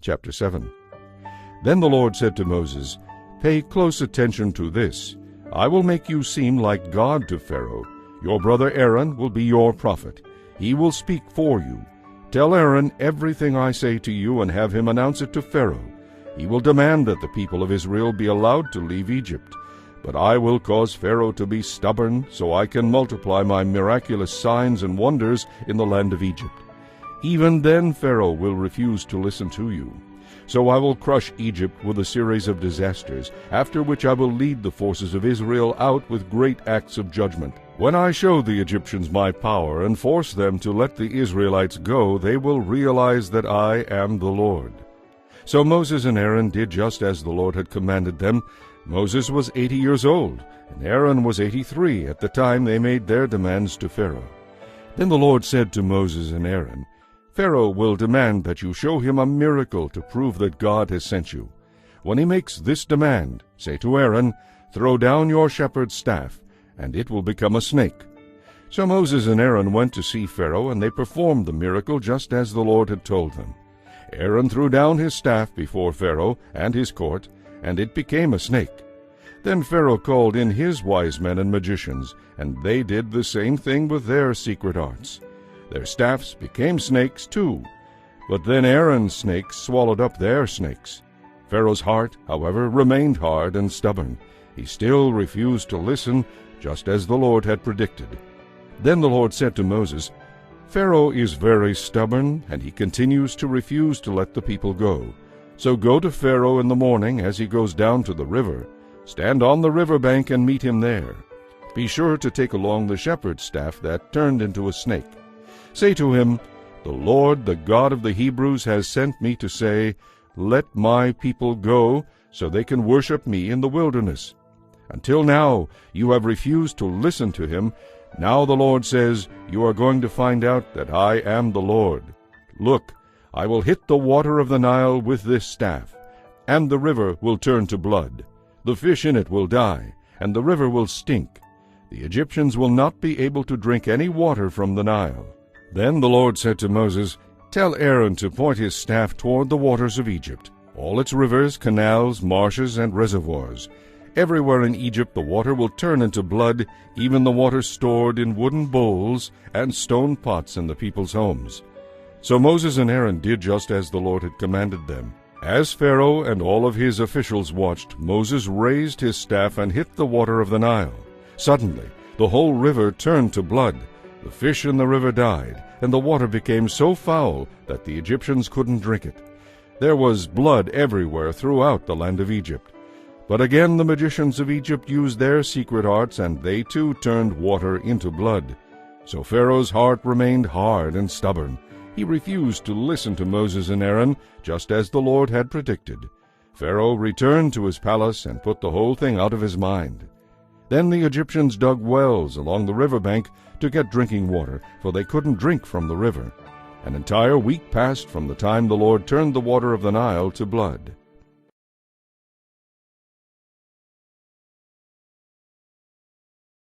Chapter 7. Then the Lord said to Moses, "Pay close attention to this. I will make you seem like God to Pharaoh. Your brother Aaron will be your prophet. He will speak for you. Tell Aaron everything I say to you and have him announce it to Pharaoh. He will demand that the people of Israel be allowed to leave Egypt. But I will cause Pharaoh to be stubborn, so I can multiply my miraculous signs and wonders in the land of Egypt. Even then Pharaoh will refuse to listen to you. So I will crush Egypt with a series of disasters, after which I will lead the forces of Israel out with great acts of judgment. When I show the Egyptians my power and force them to let the Israelites go, they will realize that I am the Lord." So Moses and Aaron did just as the Lord had commanded them. Moses was 80 years old, and Aaron was 83 at the time they made their demands to Pharaoh. Then the Lord said to Moses and Aaron, "Pharaoh will demand that you show him a miracle to prove that God has sent you. When he makes this demand, say to Aaron, 'Throw down your shepherd's staff, and it will become a snake.'" So Moses and Aaron went to see Pharaoh, and they performed the miracle just as the Lord had told them. Aaron threw down his staff before Pharaoh and his court, and it became a snake. Then Pharaoh called in his wise men and magicians, and they did the same thing with their secret arts. Their staffs became snakes too. But then Aaron's snakes swallowed up their snakes. Pharaoh's heart, however, remained hard and stubborn. He still refused to listen, just as the Lord had predicted. Then the Lord said to Moses, "Pharaoh is very stubborn, and he continues to refuse to let the people go. So go to Pharaoh in the morning as he goes down to the river. Stand on the river bank and meet him there. Be sure to take along the shepherd's staff that turned into a snake. Say to him, 'The Lord, the God of the Hebrews, has sent me to say, let my people go, so they can worship me in the wilderness. Until now you have refused to listen to him. Now the Lord says, you are going to find out that I am the Lord. Look, I will hit the water of the Nile with this staff, and the river will turn to blood. The fish in it will die, and the river will stink. The Egyptians will not be able to drink any water from the Nile.' Then the Lord said to Moses, 'Tell Aaron to point his staff toward the waters of Egypt, all its rivers, canals, marshes, and reservoirs. Everywhere in Egypt the water will turn into blood, even the water stored in wooden bowls and stone pots in the people's homes.' So Moses and Aaron did just as the Lord had commanded them. As Pharaoh and all of his officials watched, Moses raised his staff and hit the water of the Nile. Suddenly the whole river turned to blood. The fish in the river died, and the water became so foul that the Egyptians couldn't drink it. There was blood everywhere throughout the land of Egypt. But again the magicians of Egypt used their secret arts, and they too turned water into blood. So Pharaoh's heart remained hard and stubborn. He refused to listen to Moses and Aaron, just as the Lord had predicted. Pharaoh returned to his palace and put the whole thing out of his mind. Then the Egyptians dug wells along the riverbank to get drinking water, for they couldn't drink from the river. An entire week passed from the time the Lord turned the water of the Nile to blood.